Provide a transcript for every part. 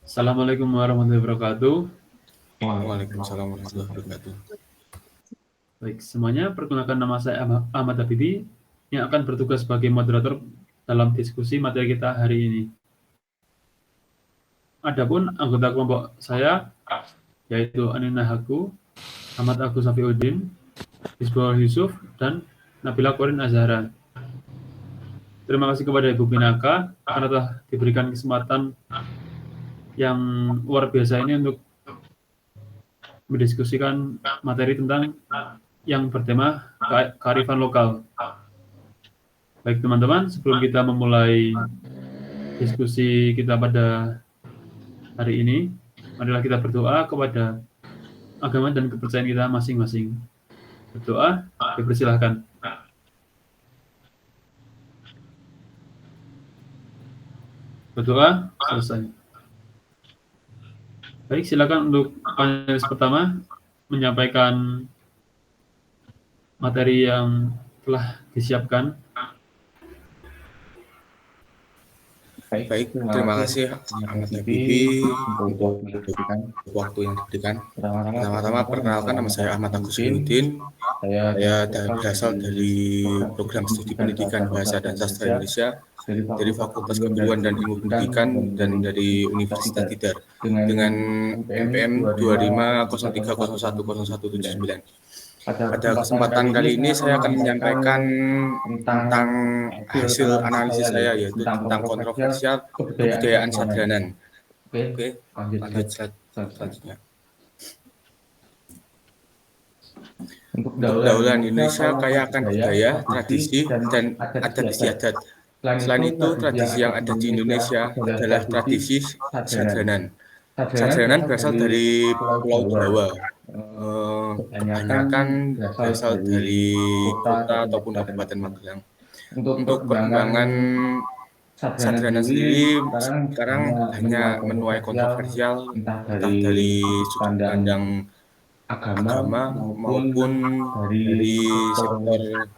Assalamualaikum warahmatullahi wabarakatuh. Waalaikumsalam warahmatullahi wabarakatuh. Baik, semuanya perkenalkan nama saya Ahmad Habibie yang akan bertugas sebagai moderator dalam diskusi materi kita hari ini. Adapun anggota kelompok saya yaitu Anina Haku, Ahmad Agus Safiuddin, Hisbul Yusuf, dan Nabila Korin Azhara. Terima kasih kepada Ibu Pinaka karena telah diberikan kesempatan yang luar biasa ini untuk mendiskusikan materi tentang yang bertema kearifan lokal. Baik teman-teman, sebelum kita memulai diskusi kita pada hari ini, marilah kita berdoa kepada agama dan kepercayaan kita masing-masing. Berdoa, dipersilahkan. Berdoa, selesai. Baik, silakan untuk panelis pertama menyampaikan materi yang telah disiapkan. Baik, terima kasih Ahmad Habibie untuk waktu yang diberikan. Pertama-tama perkenalkan, nama saya Ahmad Agus Safiuddin. Saya berasal dari program studi pendidikan bahasa dan sastra Indonesia dari Fakultas Keguruan dan Ilmu Pendidikan dan dari Universitas Tidar dengan NPM 2503010179. Pada kesempatan kali ini saya akan menyampaikan tentang hasil analisis saya, yaitu tentang kontroversial kebudayaan Sadranan. Oke, lanjut selanjutnya. Untuk daulatan Indonesia kaya akan budaya, tradisi, dan adat istiadat. Selain itu, tradisi yang ada di Indonesia adalah tradisi Sadranan. Sadranan berasal dari Pulau Jawa. Kebanyakan berasal dari kota ataupun Kabupaten Magelang. Untuk perkembangan Sadranan sendiri sekarang hanya menuai kontroversial, entah dari sudut pandang agama maupun dari sektor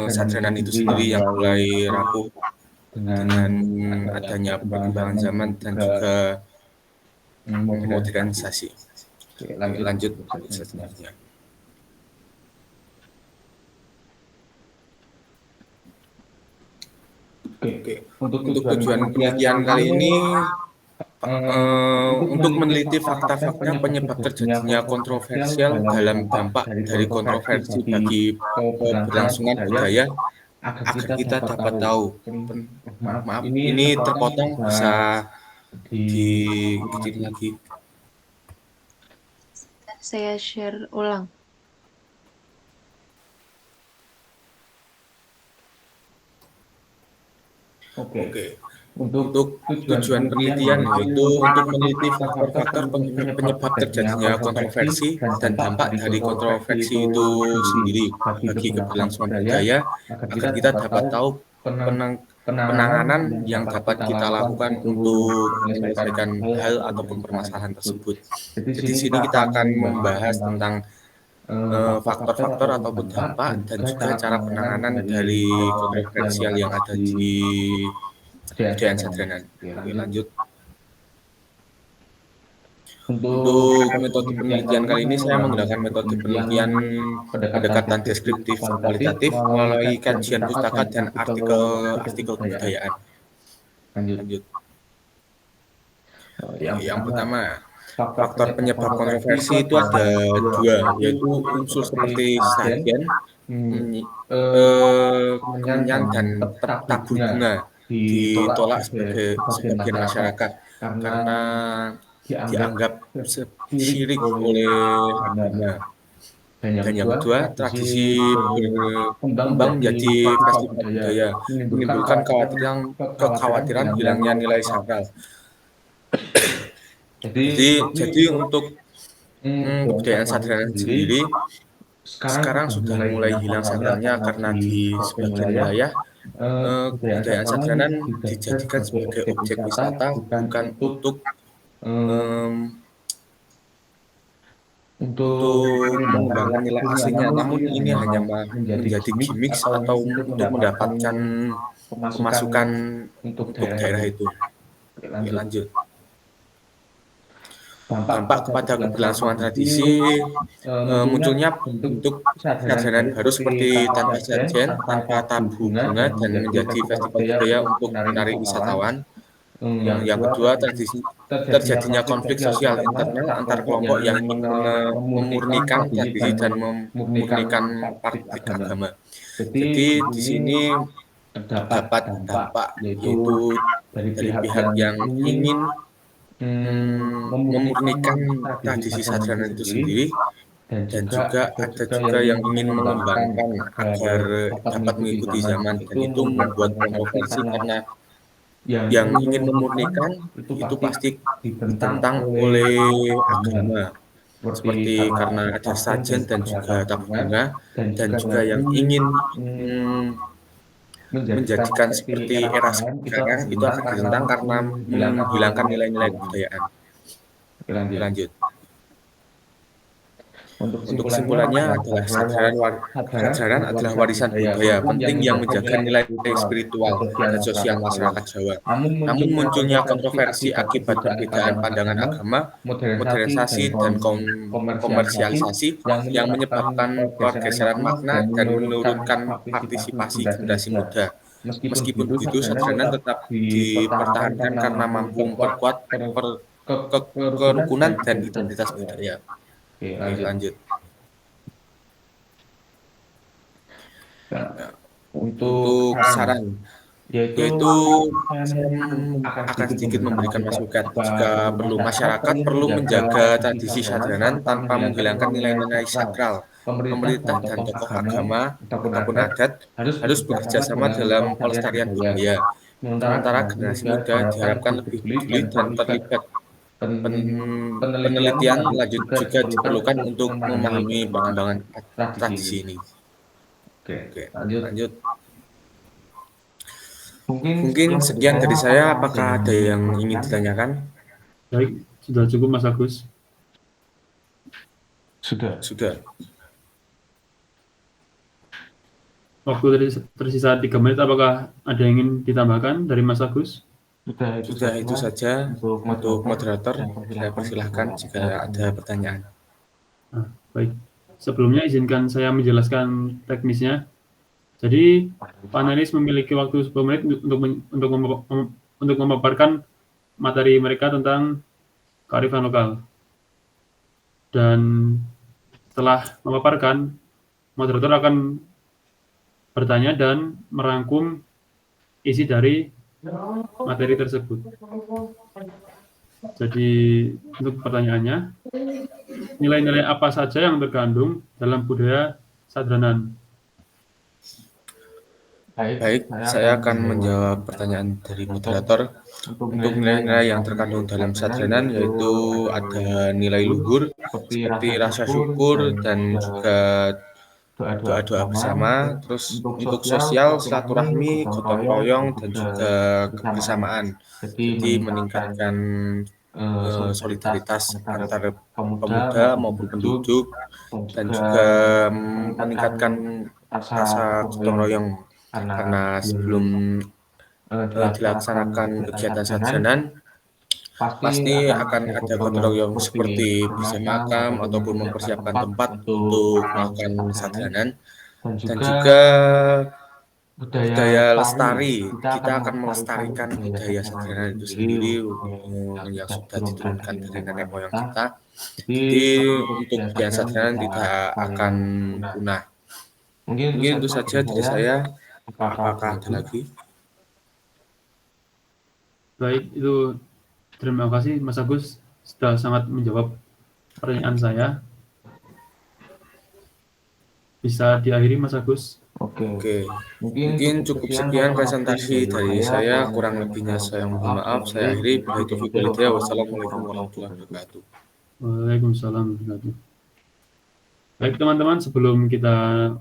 Sadranan itu sendiri yang mulai rapuh dengan adanya perkembangan zaman dan juga modernisasi. Lanjut selanjutnya. Oke. Untuk tujuan penelitian kali ini untuk meneliti fakta-fakta penyebab terjadinya kontroversial dalam dampak dari kontroversi bagi keberlangsungan budaya agar kita dapat tahu. Maaf, ini terpotong, bisa dikecilin lagi. Saya share ulang. Oke. Untuk tujuan penelitian yaitu untuk meneliti faktor-faktor penyebab terjadinya kontroversi dan dampak dari kontroversi itu sendiri bagi keberlangsungan budaya agar kita dapat tahu penanganan yang dapat kita lakukan untuk menyelesaikan hal ataupun permasalahan tersebut. Jadi di sini kita akan membahas tentang faktor-faktor ataupun dampak dan juga cara penanganan dari kontroversial yang ada di kebudayaan Sadranan. Oke, lanjut. Untuk metode penelitian kali ini saya menggunakan metode penelitian pendekatan deskriptif kualitatif melalui kajian pustaka dan artikel kebudayaan. Lanjut. Yang pertama, faktor penyebab kontroversi itu ada dua, yaitu unsur seperti sajian, kemenyan, dan tabu bunga ditolak sebagian masyarakat karena dianggap syirik oleh agama. Dan yang kedua, tradisi berkembang menjadi festival budaya, menimbulkan kekhawatiran hilangnya nilai sakral. Jadi untuk kebudayaan Sadranan sendiri sekarang sudah mulai hilang sakralnya karena di sebagian wilayah kebudayaan Sadranan dijadikan sebagai objek wisata, bukan untuk mengembangkan nilai aslinya, namun ini hanya menjadi gimmick atau untuk mendapatkan pemasukan untuk daerah itu. Oke, lanjut. dampak kepada keberlangsungan tradisi, munculnya bentuk kesadaran baru seperti tanpa sajen, tanpa tabu bunga, dan menjadi festival budaya untuk menarik wisatawan. Yang kedua, terjadinya konflik sosial internal antar kelompok yang ingin memurnikan tradisi dan memurnikan praktik agama. Jadi di sini terdapat dampak, yaitu dari pihak yang ingin memurnikan tradisi Sadranan itu sendiri, dan juga ada juga yang ingin mengembangkan agar dapat mengikuti zaman, dan itu membuat kontroversi karena yang ingin memurnikan itu pasti ditentang oleh agama, seperti karena ada sajen dan juga tabur bunga, dan juga yang ingin menjadikan seperti era sekarang itu akan ditentang karena menghilangkan nilai-nilai kebudayaan. Lanjut. Untuk kesimpulannya adalah Sadranan adalah warisan budaya penting yang menjaga nilai spiritual dan sosial masyarakat Jawa. Namun munculnya kontroversi akibat perbedaan pandangan agama, modernisasi, dan komersialisasi yang menyebabkan pergeseran makna dan menurunkan partisipasi generasi muda. Meskipun begitu, Sadranan tetap dipertahankan karena mampu memperkuat kerukunan dan identitas budaya. Oke, lanjut. Nah, untuk saran, yaitu saya akan sedikit memberikan masukan. Jika perlu, masyarakat perlu menjaga tradisi Sadranan tanpa menghilangkan nilai-nilai sakral. Pemerintah dan tokoh agama ataupun adat harus bekerja sama dalam pelestarian budaya. Sementara generasi muda diharapkan lebih peduli dan terlibat. Penelitian lanjut juga diperlukan untuk memahami perkembangan tradisi ini. Oke, lanjut. Mungkin sekian dari saya. Apakah ada yang ingin ditanyakan? Baik, sudah cukup Mas Agus. Sudah. Waktu tadi tersisa 3 menit, apakah ada yang ingin ditambahkan dari Mas Agus? Sudah itu saja untuk moderator. Saya persilahkan jika ada pertanyaan. Baik, sebelumnya izinkan saya menjelaskan teknisnya. Jadi panelis memiliki waktu 10 menit untuk memaparkan materi mereka tentang kearifan lokal. Dan setelah memaparkan, moderator akan bertanya dan merangkum isi dari materi tersebut. Jadi untuk pertanyaannya, nilai-nilai apa saja yang terkandung dalam budaya Sadranan? Baik, saya akan menjawab pertanyaan dari moderator. Untuk nilai-nilai yang terkandung dalam Sadranan yaitu ada nilai luhur seperti rasa syukur dan juga doa-doa bersama, terus untuk sosial, silaturahmi, gotong royong, dan juga kebersamaan. Jadi meningkatkan solidaritas antar pemuda maupun penduduk, dan juga meningkatkan rasa gotong royong. Karena sebelum dilaksanakan kegiatan Sadranan, pasti akan ada gotong royong seperti bisa makam ataupun mempersiapkan tempat untuk melakukan Sadranan, dan juga budaya lestari. Kita akan melestarikan budaya Sadranan itu sendiri yang sudah diturunkan dari nenek moyang kita. Jadi untuk budaya Sadranan tidak akan punah. Mungkin itu saja dari saya. Apakah ada lagi? Baik, itu terima kasih Mas Agus sudah sangat menjawab pertanyaan saya. Bisa diakhiri Mas Agus? Oke. Mungkin cukup sekian presentasi dari saya. Kurang lebihnya saya mohon maaf. Saya akhiri. Wassalamualaikum warahmatullahi wabarakatuh. Waalaikumsalam warahmatullahi wabarakatuh. Baik teman-teman, sebelum kita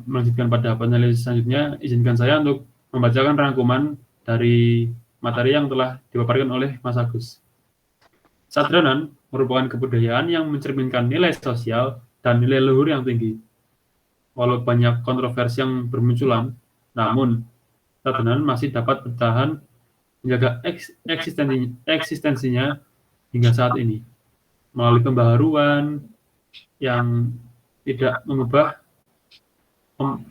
melanjutkan pada panelis selanjutnya, izinkan saya untuk membacakan rangkuman dari materi yang telah dipaparkan oleh Mas Agus. Sadranan merupakan kebudayaan yang mencerminkan nilai sosial dan nilai luhur yang tinggi. Walau banyak kontroversi yang bermunculan, namun Sadranan masih dapat bertahan menjaga eksistensinya hingga saat ini. melalui pembaharuan yang tidak mengubah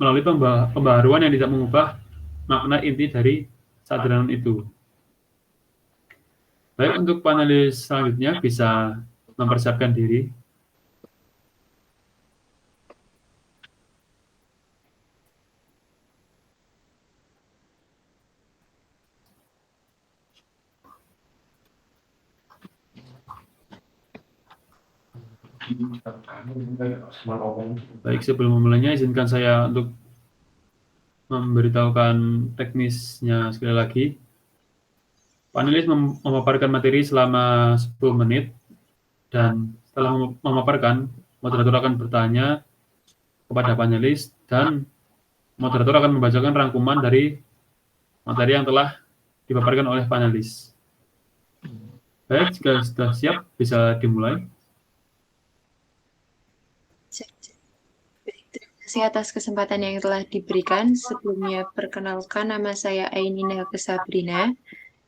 melalui pembaharuan yang tidak mengubah makna inti dari sadaran itu. Baik, untuk panelis selanjutnya bisa mempersiapkan diri. Baik, sebelum memulainya izinkan saya untuk memberitahukan teknisnya sekali lagi. Panelis memaparkan materi selama 10 menit dan setelah memaparkan, moderator akan bertanya kepada panelis dan moderator akan membacakan rangkuman dari materi yang telah dipaparkan oleh panelis. Baik, jika sudah siap bisa dimulai. Terima kasih atas kesempatan yang telah diberikan. Sebelumnya perkenalkan, nama saya Ainina Kesabrina,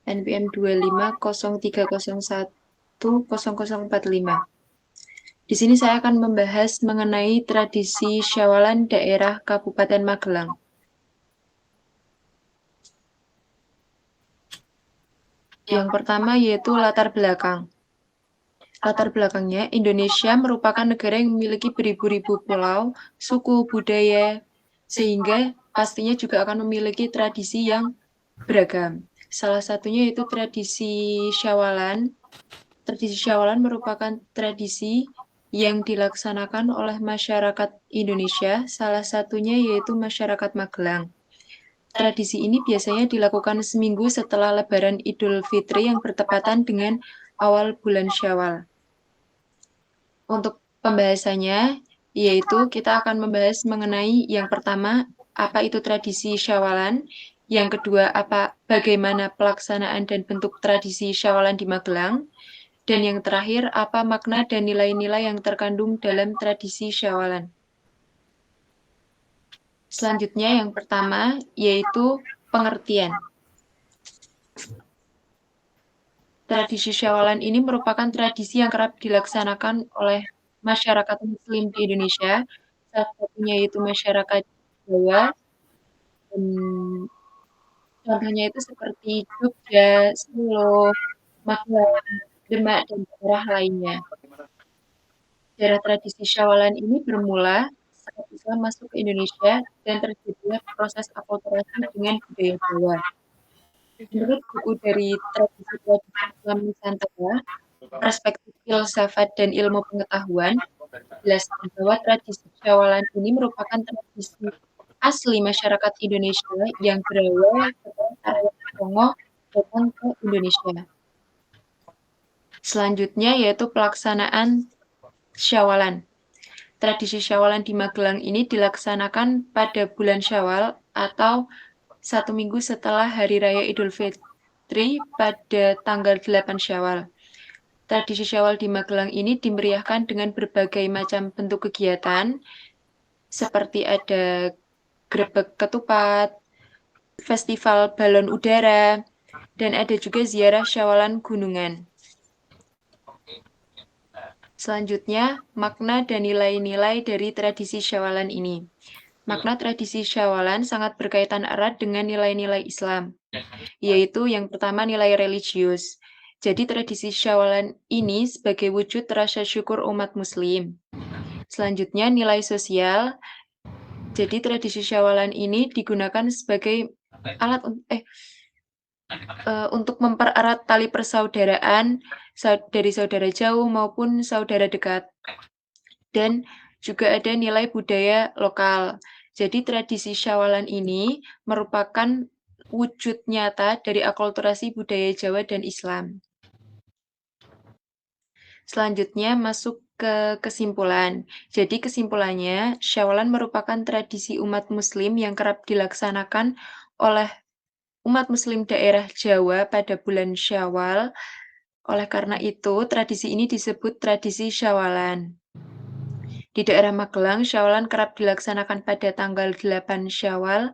NPM 2503010045. Di sini saya akan membahas mengenai tradisi Syawalan daerah Kabupaten Magelang. Yang pertama yaitu latar belakang. Latar belakangnya, Indonesia merupakan negara yang memiliki beribu-ribu pulau, suku, budaya, sehingga pastinya juga akan memiliki tradisi yang beragam. Salah satunya yaitu tradisi Syawalan. Tradisi Syawalan merupakan tradisi yang dilaksanakan oleh masyarakat Indonesia, salah satunya yaitu masyarakat Magelang. Tradisi ini biasanya dilakukan seminggu setelah Lebaran Idul Fitri yang bertepatan dengan awal bulan Syawal. Untuk pembahasannya, yaitu kita akan membahas mengenai yang pertama, apa itu tradisi Syawalan, yang kedua, bagaimana pelaksanaan dan bentuk tradisi Syawalan di Magelang, dan yang terakhir, apa makna dan nilai-nilai yang terkandung dalam tradisi Syawalan. Selanjutnya yang pertama, yaitu pengertian. Tradisi Syawalan ini merupakan tradisi yang kerap dilaksanakan oleh masyarakat Muslim di Indonesia, salah satunya yaitu masyarakat Jawa, dan contohnya itu seperti Jogja, Solo, Magelang, Demak, dan daerah lainnya. Sejarah tradisi Syawalan ini bermula saat Islam masuk ke Indonesia dan terjadinya proses akulturasi dengan budaya Jawa. Menurut buku dari tradisi-tradisi Islam Nusantara, perspektif filsafat dan ilmu pengetahuan, dijelaskan bahwa tradisi Syawalan ini merupakan tradisi asli masyarakat Indonesia yang berawal setelah Arya Songo datang ke Indonesia. Selanjutnya yaitu pelaksanaan Syawalan. Tradisi Syawalan di Magelang ini dilaksanakan pada bulan Syawal atau 1 minggu setelah Hari Raya Idul Fitri pada tanggal 8 Syawal. Tradisi Syawal di Magelang ini dimeriahkan dengan berbagai macam bentuk kegiatan, seperti ada grebek ketupat, festival balon udara, dan ada juga ziarah Syawalan gunungan. Selanjutnya, makna dan nilai-nilai dari tradisi Syawalan ini. Makna tradisi Syawalan sangat berkaitan erat dengan nilai-nilai Islam, yaitu yang pertama nilai religius. Jadi tradisi Syawalan ini sebagai wujud rasa syukur umat Muslim. Selanjutnya nilai sosial. Jadi tradisi Syawalan ini digunakan sebagai alat untuk mempererat tali persaudaraan dari saudara jauh maupun saudara dekat. Dan juga ada nilai budaya lokal. Jadi tradisi Syawalan ini merupakan wujud nyata dari akulturasi budaya Jawa dan Islam. Selanjutnya masuk ke kesimpulan. Jadi kesimpulannya, Syawalan merupakan tradisi umat Muslim yang kerap dilaksanakan oleh umat Muslim daerah Jawa pada bulan Syawal. Oleh karena itu, tradisi ini disebut tradisi Syawalan. Di daerah Magelang, Syawalan kerap dilaksanakan pada tanggal 8 Syawal,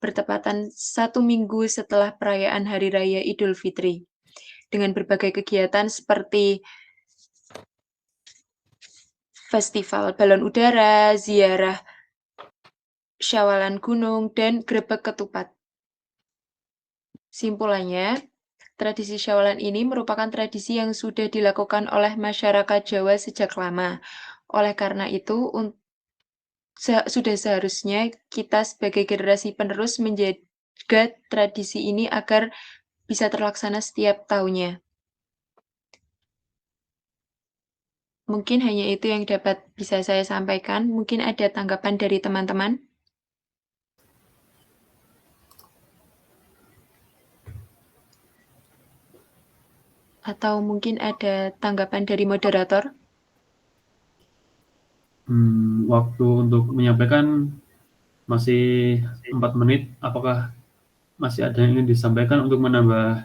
bertepatan 1 minggu setelah perayaan Hari Raya Idul Fitri. Dengan berbagai kegiatan seperti festival balon udara, ziarah syawalan gunung, dan grebek ketupat. Simpulannya, tradisi syawalan ini merupakan tradisi yang sudah dilakukan oleh masyarakat Jawa sejak lama. Oleh karena itu, sudah seharusnya kita sebagai generasi penerus menjaga tradisi ini agar bisa terlaksana setiap tahunnya. Mungkin hanya itu yang dapat bisa saya sampaikan. Mungkin ada tanggapan dari teman-teman? Atau mungkin ada tanggapan dari moderator? Waktu untuk menyampaikan masih 4 menit. Apakah masih ada yang ingin disampaikan untuk menambah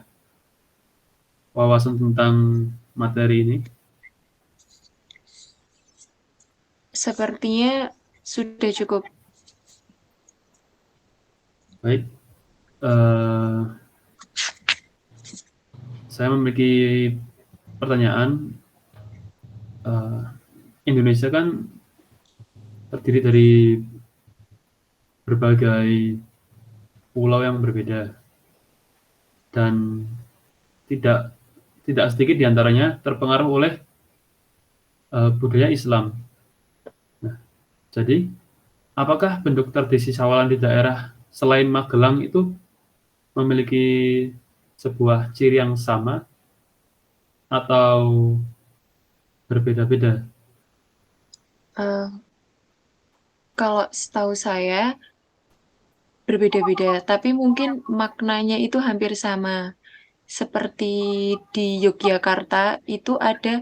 wawasan tentang materi ini? Sepertinya sudah cukup. Baik. Saya memiliki pertanyaan. Indonesia kan terdiri dari berbagai pulau yang berbeda dan tidak sedikit diantaranya terpengaruh oleh budaya Islam. Nah, jadi apakah bentuk tradisi syawalan di daerah selain Magelang itu memiliki sebuah ciri yang sama atau berbeda-beda? Kalau setahu saya berbeda-beda, tapi mungkin maknanya itu hampir sama. Seperti di Yogyakarta itu ada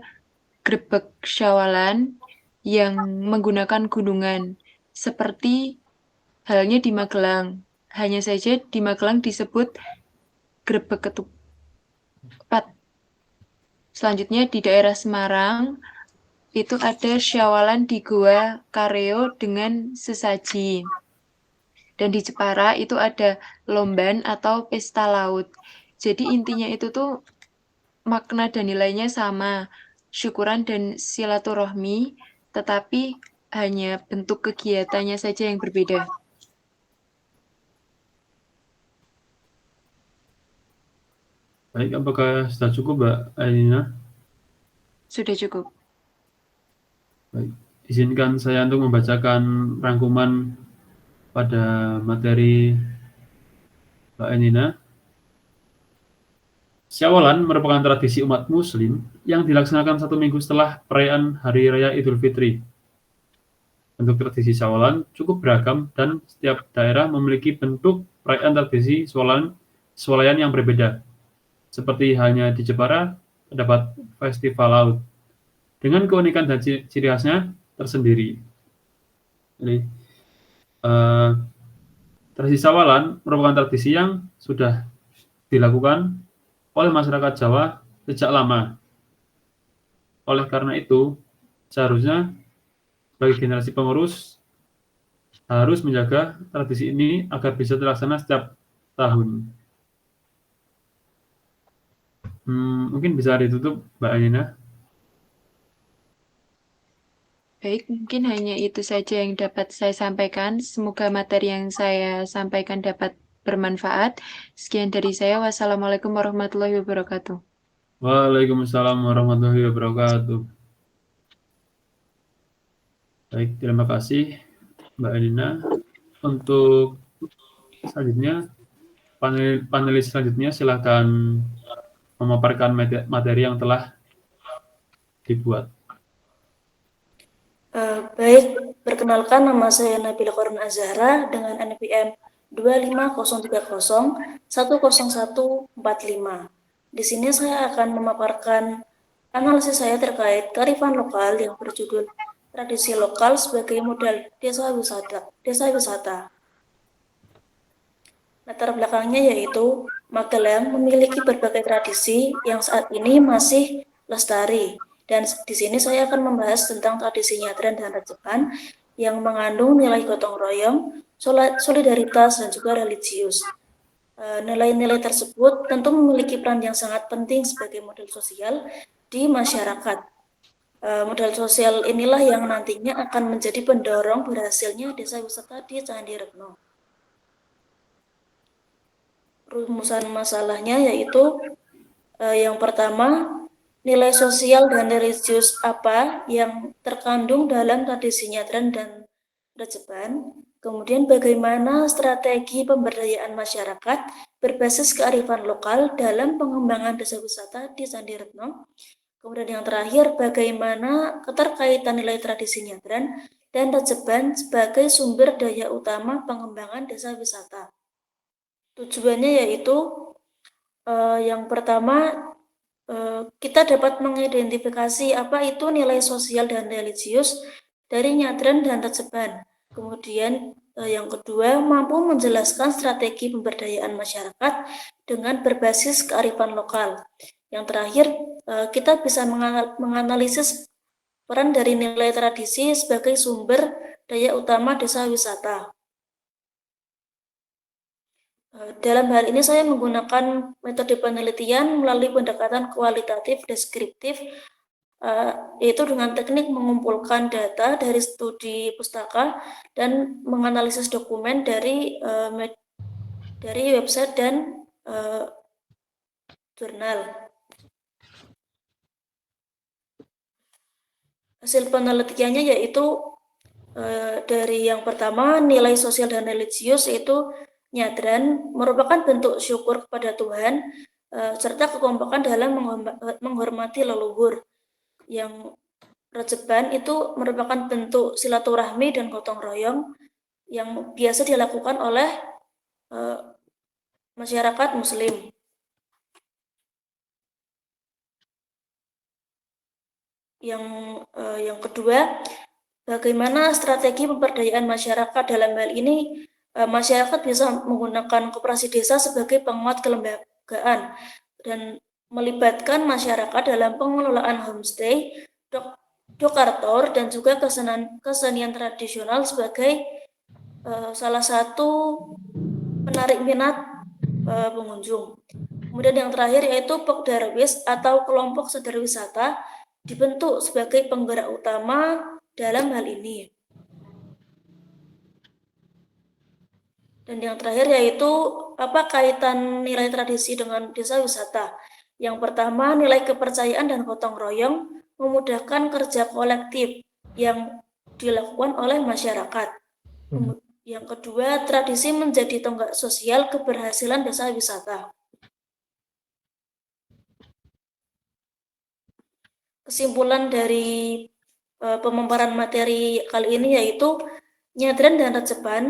grebek syawalan yang menggunakan gunungan. Seperti halnya di Magelang. Hanya saja di Magelang disebut grebek ketupat. Selanjutnya di daerah Semarang itu ada syawalan di Goa Kareo dengan sesaji. Dan di Jepara itu ada lomban atau pesta laut. Jadi intinya itu tuh makna dan nilainya sama, syukuran dan silaturahmi, tetapi hanya bentuk kegiatannya saja yang berbeda. Baik, apakah sudah cukup, Mbak Ainina? Sudah cukup. Baik, izinkan saya untuk membacakan rangkuman pada materi Mbak Ainina. Syawalan merupakan tradisi umat Muslim yang dilaksanakan 1 minggu setelah perayaan Hari Raya Idul Fitri. Bentuk tradisi Syawalan cukup beragam dan setiap daerah memiliki bentuk perayaan tradisi swalayan yang berbeda. Seperti halnya di Jepara, terdapat festival laut dengan keunikan dan ciri khasnya tersendiri. Jadi, tradisi Syawalan merupakan tradisi yang sudah dilakukan oleh masyarakat Jawa sejak lama. Oleh karena itu, seharusnya bagi generasi penerus harus menjaga tradisi ini agar bisa terlaksana setiap tahun. Mungkin bisa ditutup, Mbak Ainina. Baik, mungkin hanya itu saja yang dapat saya sampaikan. Semoga materi yang saya sampaikan dapat bermanfaat. Sekian dari saya. Wassalamualaikum warahmatullahi wabarakatuh. Waalaikumsalam warahmatullahi wabarakatuh. Baik, terima kasih Mbak Ainina. Untuk selanjutnya, panelis selanjutnya silakan memaparkan materi yang telah dibuat. Baik, perkenalkan nama saya Nabila Qorin Azhara dengan NPM 25030 10145. Di sini saya akan memaparkan analisis saya terkait kearifan lokal yang berjudul Tradisi Lokal sebagai Modal Desa Wisata. Latar belakangnya yaitu Magelang memiliki berbagai tradisi yang saat ini masih lestari. Dan di sini saya akan membahas tentang tradisi nyadran dan rejekan yang mengandung nilai gotong royong, solidaritas, dan juga religius. Nilai-nilai tersebut tentu memiliki peran yang sangat penting sebagai model sosial di masyarakat. Modal sosial inilah yang nantinya akan menjadi pendorong berhasilnya desa wisata di Candi Retno. Rumusan masalahnya yaitu yang pertama, nilai sosial dan religius apa yang terkandung dalam tradisi nyadran dan rejeban. Kemudian bagaimana strategi pemberdayaan masyarakat berbasis kearifan lokal dalam pengembangan desa wisata di Candi Retno. Kemudian yang terakhir, bagaimana keterkaitan nilai tradisi nyadran dan rejeban sebagai sumber daya utama pengembangan desa wisata. Tujuannya yaitu yang pertama, kita dapat mengidentifikasi apa itu nilai sosial dan religius dari nyadran dan rejeban. Kemudian yang kedua, mampu menjelaskan strategi pemberdayaan masyarakat dengan berbasis kearifan lokal. Yang terakhir, kita bisa menganalisis peran dari nilai tradisi sebagai sumber daya utama desa wisata. Dalam hal ini saya menggunakan metode penelitian melalui pendekatan kualitatif deskriptif, yaitu dengan teknik mengumpulkan data dari studi pustaka dan menganalisis dokumen dari website dan jurnal. Hasil penelitiannya yaitu dari yang pertama, nilai sosial dan religius yaitu nyadran merupakan bentuk syukur kepada Tuhan serta kekompakan dalam menghormati leluhur. Yang rejeban itu merupakan bentuk silaturahmi dan gotong royong yang biasa dilakukan oleh masyarakat Muslim. Yang kedua, bagaimana strategi pemberdayaan masyarakat dalam hal ini? Masyarakat bisa menggunakan koperasi desa sebagai penguat kelembagaan dan melibatkan masyarakat dalam pengelolaan homestay, dokartor, dan juga kesenian tradisional sebagai salah satu penarik minat pengunjung. Kemudian yang terakhir yaitu Pokdarwis atau kelompok sadar wisata dibentuk sebagai penggerak utama dalam hal ini. Dan yang terakhir yaitu apa kaitan nilai tradisi dengan desa wisata. Yang pertama, nilai kepercayaan dan gotong royong memudahkan kerja kolektif yang dilakukan oleh masyarakat. Yang kedua, tradisi menjadi tonggak sosial keberhasilan desa wisata. Kesimpulan dari pemaparan materi kali ini yaitu nyadran dan rejeban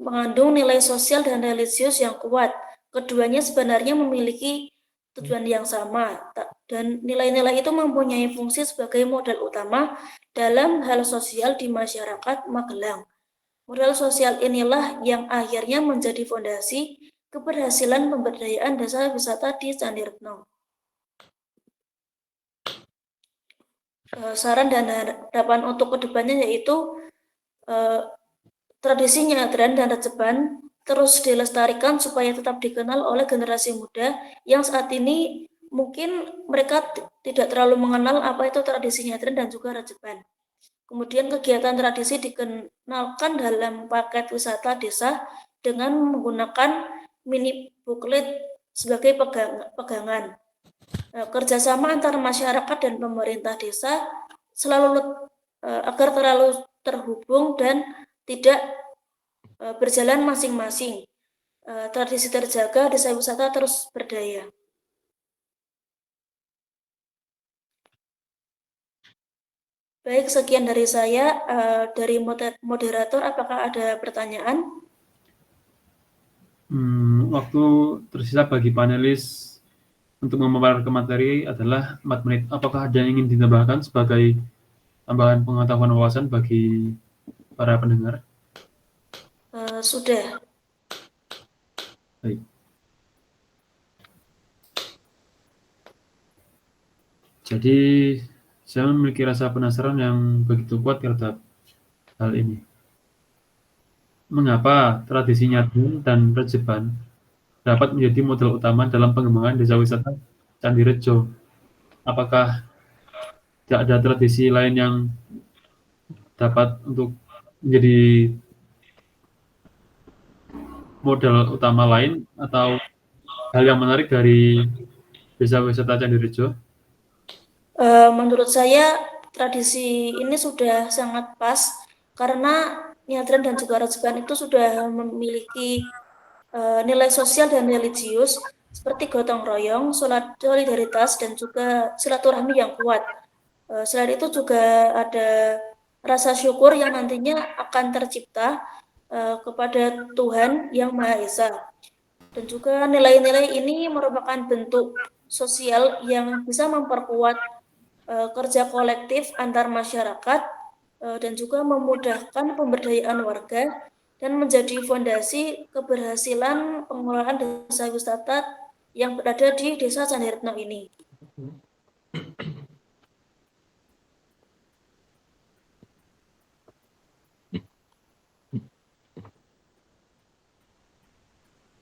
mengandung nilai sosial dan religius yang kuat. Keduanya sebenarnya memiliki tujuan yang sama dan nilai-nilai itu mempunyai fungsi sebagai modal utama dalam hal sosial di masyarakat Magelang. Modal sosial inilah yang akhirnya menjadi fondasi keberhasilan pemberdayaan desa wisata di Candi Retno. Saran dan harapan untuk kedepannya yaitu tradisi nyadran dan rejeban terus dilestarikan supaya tetap dikenal oleh generasi muda yang saat ini mungkin mereka tidak terlalu mengenal apa itu tradisi nyadran dan juga rejeban. Kemudian kegiatan tradisi dikenalkan dalam paket wisata desa dengan menggunakan mini booklet sebagai pegangan. Kerjasama antar masyarakat dan pemerintah desa agar terlalu terhubung dan tidak berjalan masing-masing. Tradisi terjaga, desa wisata terus berdaya. Baik, sekian dari saya. Dari moderator, apakah ada pertanyaan? Waktu tersisa bagi panelis untuk memaparkan materi adalah 4 menit. Apakah ada yang ingin ditambahkan sebagai tambahan pengetahuan wawasan bagi para pendengar? Sudah. Baik. Jadi saya memiliki rasa penasaran yang begitu kuat terhadap hal ini. Mengapa tradisi nyadran dan rejeban dapat menjadi modal utama dalam pengembangan desa wisata Candi Rejo? Apakah tidak ada tradisi lain yang dapat untuk menjadi modal utama lain atau hal yang menarik dari desa wisata Candi Rejo? Menurut saya tradisi ini sudah sangat pas karena nyadran dan juga Rajeban itu sudah memiliki nilai sosial dan religius seperti gotong royong, solidaritas, dan juga silaturahmi yang kuat. Selain itu juga ada rasa syukur yang nantinya akan tercipta kepada Tuhan Yang Maha Esa. Dan juga nilai-nilai ini merupakan bentuk sosial yang bisa memperkuat kerja kolektif antar masyarakat dan juga memudahkan pemberdayaan warga dan menjadi fondasi keberhasilan pengelolaan desa wisata yang berada di Desa Candi Retno ini.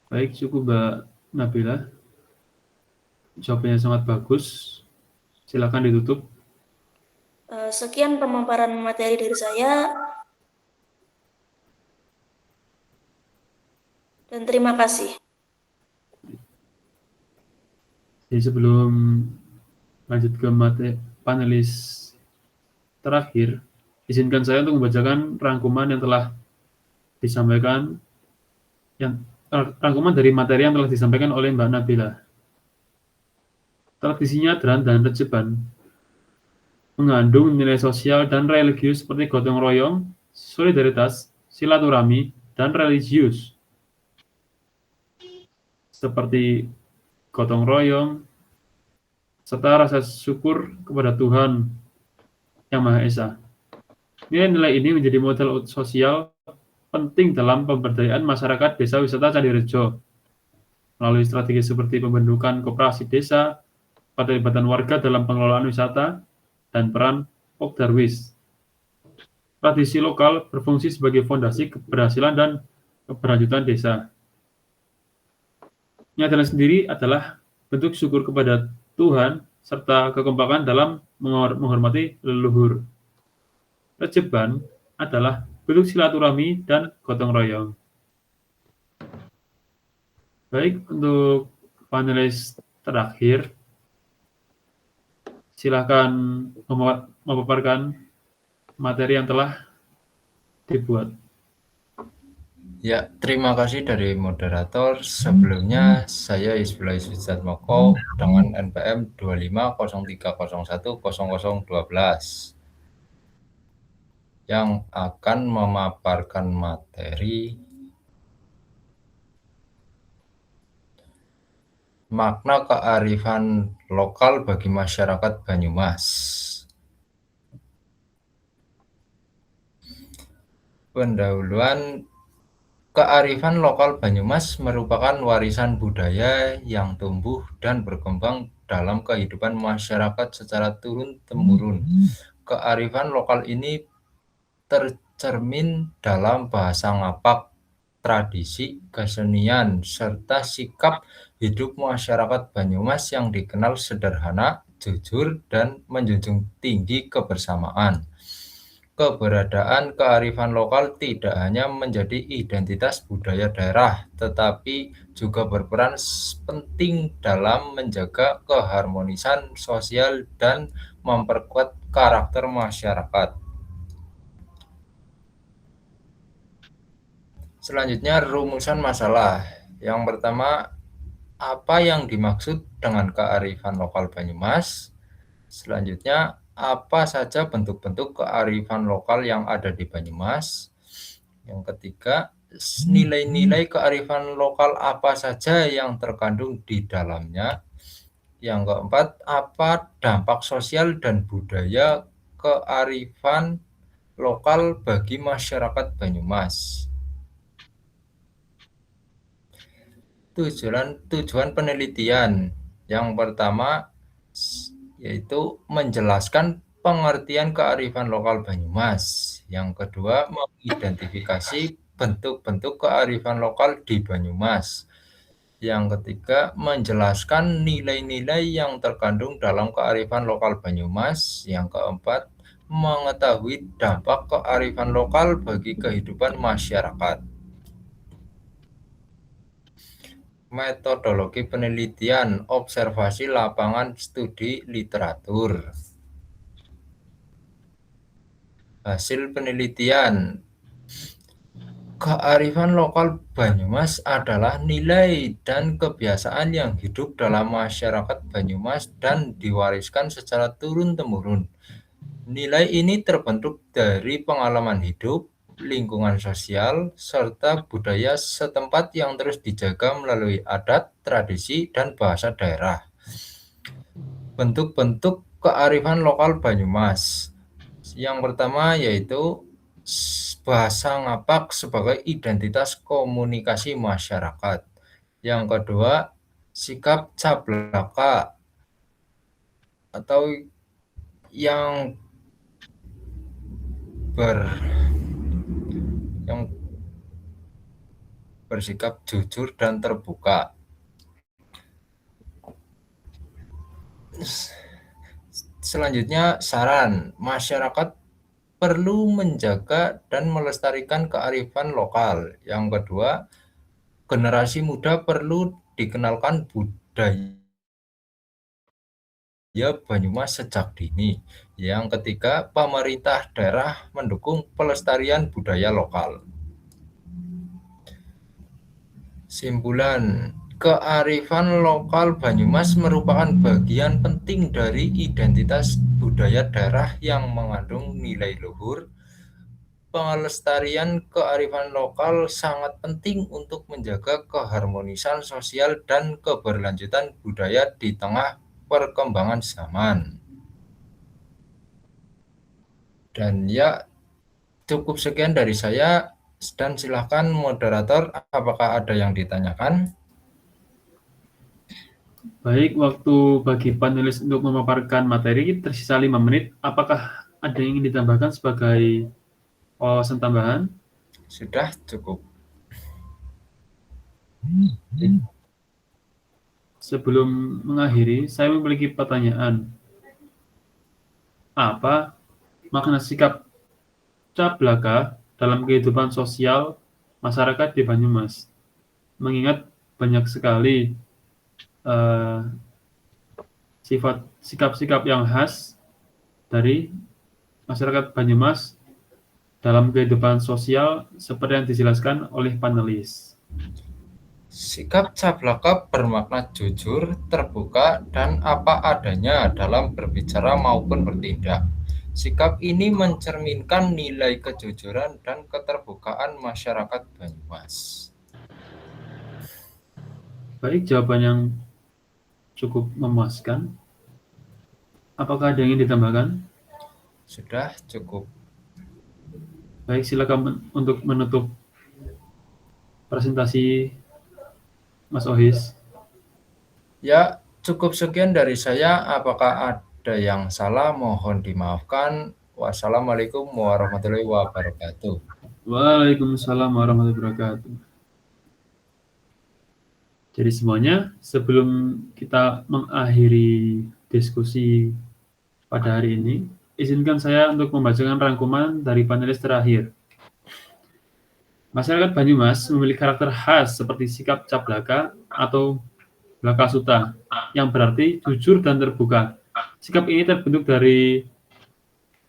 Baik, cukup Mbak Nabila. Jawabannya sangat bagus. Silakan ditutup. Sekian pemaparan materi dari saya. Dan terima kasih. Jadi sebelum lanjut ke panelis terakhir, izinkan saya untuk membacakan rangkuman yang telah disampaikan, rangkuman dari materi yang telah disampaikan oleh Mbak Nabila. Tradisi nyadran dan rejeban mengandung nilai sosial dan religius seperti gotong royong, solidaritas, silaturahmi, dan religius. Seperti gotong royong, serta rasa syukur kepada Tuhan Yang Maha Esa. Nilai-nilai ini menjadi modal sosial penting dalam pemberdayaan masyarakat desa wisata Candi Rejo melalui strategi seperti pembentukan koperasi desa, keterlibatan warga dalam pengelolaan wisata, dan peran Pokdarwis. Tradisi lokal berfungsi sebagai fondasi keberhasilan dan keberlanjutan desa. Nyadran sendiri adalah bentuk syukur kepada Tuhan serta kekompakan dalam menghormati leluhur. Rejeban adalah bentuk silaturahmi dan gotong royong. Baik, untuk panelis terakhir, silakan memaparkan materi yang telah dibuat. Ya, terima kasih dari moderator. Sebelumnya, saya Isbullah Moko dengan NPM 2503010012 yang akan memaparkan materi makna kearifan lokal bagi masyarakat Banyumas. Pendahuluan. Kearifan lokal Banyumas merupakan warisan budaya yang tumbuh dan berkembang dalam kehidupan masyarakat secara turun-temurun. Kearifan lokal ini tercermin dalam bahasa ngapak, tradisi, kesenian, serta sikap hidup masyarakat Banyumas yang dikenal sederhana, jujur, dan menjunjung tinggi kebersamaan. Keberadaan kearifan lokal tidak hanya menjadi identitas budaya daerah, tetapi juga berperan penting dalam menjaga keharmonisan sosial dan memperkuat karakter masyarakat. Selanjutnya, rumusan masalah. Yang pertama, apa yang dimaksud dengan kearifan lokal Banyumas? Selanjutnya, apa saja bentuk-bentuk kearifan lokal yang ada di Banyumas? Yang ketiga, nilai-nilai kearifan lokal apa saja yang terkandung di dalamnya? Yang keempat, apa dampak sosial dan budaya kearifan lokal bagi masyarakat Banyumas? Tujuan penelitian. Yang pertama, yaitu menjelaskan pengertian kearifan lokal Banyumas. Yang kedua, mengidentifikasi bentuk-bentuk kearifan lokal di Banyumas. Yang ketiga, menjelaskan nilai-nilai yang terkandung dalam kearifan lokal Banyumas. Yang keempat, mengetahui dampak kearifan lokal bagi kehidupan masyarakat. Metodologi penelitian, observasi lapangan, studi literatur. Hasil penelitian. Kearifan lokal Banyumas adalah nilai dan kebiasaan yang hidup dalam masyarakat Banyumas dan diwariskan secara turun-temurun. Nilai ini terbentuk dari pengalaman hidup, lingkungan sosial, serta budaya setempat yang terus dijaga melalui adat, tradisi, dan bahasa daerah. Bentuk-bentuk kearifan lokal Banyumas. Yang pertama yaitu bahasa ngapak sebagai identitas komunikasi masyarakat. Yang kedua, sikap cablaka atau yang bersikap jujur dan terbuka. Selanjutnya, saran masyarakat perlu menjaga dan melestarikan kearifan lokal. Yang kedua, generasi muda perlu dikenalkan budaya Banyumas sejak dini. Yang ketiga, pemerintah daerah mendukung pelestarian budaya lokal. Simpulan, kearifan lokal Banyumas merupakan bagian penting dari identitas budaya daerah yang mengandung nilai luhur. Pelestarian kearifan lokal sangat penting untuk menjaga keharmonisan sosial dan keberlanjutan budaya di tengah perkembangan zaman. Dan ya, cukup sekian dari saya, dan silakan moderator, apakah ada yang ditanyakan? Baik, waktu bagi panelis untuk memaparkan materi tersisa 5 menit. Apakah ada yang ingin ditambahkan sebagai wawasan tambahan? Sudah cukup. Sebelum mengakhiri, saya memiliki pertanyaan. Apa makna sikap cablaka dalam kehidupan sosial masyarakat di Banyumas? Mengingat banyak sekali sikap-sikap yang khas dari masyarakat Banyumas dalam kehidupan sosial seperti yang dijelaskan oleh panelis. Sikap cablaka bermakna jujur, terbuka, dan apa adanya dalam berbicara maupun bertindak. Sikap ini mencerminkan nilai kejujuran dan keterbukaan masyarakat Banyumas. Baik, jawaban yang cukup memuaskan. Apakah ada yang ingin ditambahkan? Sudah cukup. Baik, silakan untuk menutup presentasi Mas Ohis. Ya, cukup sekian dari saya. Apakah ada yang salah? Mohon dimaafkan. Wassalamualaikum warahmatullahi wabarakatuh. Waalaikumsalam warahmatullahi wabarakatuh. Jadi semuanya, sebelum kita mengakhiri diskusi pada hari ini, izinkan saya untuk membacakan rangkuman dari panelis terakhir. Masyarakat Banyumas memiliki karakter khas seperti sikap cablaka atau blakasuta, yang berarti jujur dan terbuka. Sikap ini terbentuk dari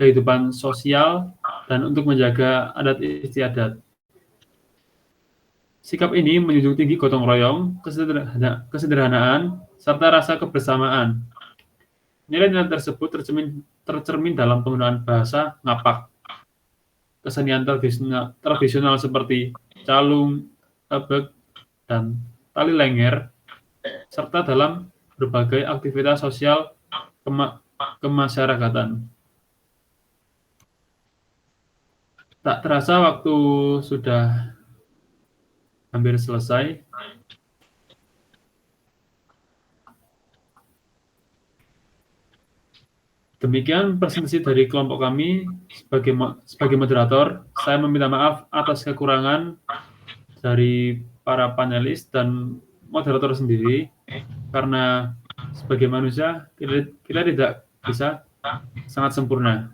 kehidupan sosial dan untuk menjaga adat istiadat. Sikap ini menjunjung tinggi gotong royong, kesederhanaan, serta rasa kebersamaan. Nilai-nilai tersebut tercermin dalam penggunaan bahasa ngapak, kesenian tradisional seperti calung, ebek, dan tali lenger, serta dalam berbagai aktivitas sosial kemasyarakatan. Tak terasa waktu sudah hampir selesai. Demikian presentasi dari kelompok kami. Sebagai moderator, saya meminta maaf atas kekurangan dari para panelis dan moderator sendiri karena sebagai manusia kita tidak bisa sangat sempurna.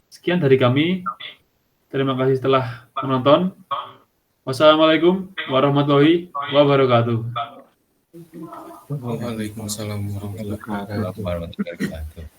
Sekian dari kami. Terima kasih telah menonton. Wassalamualaikum warahmatullahi wabarakatuh. Waalaikumsalam warahmatullahi wabarakatuh. Warahmatullahi wabarakatuh.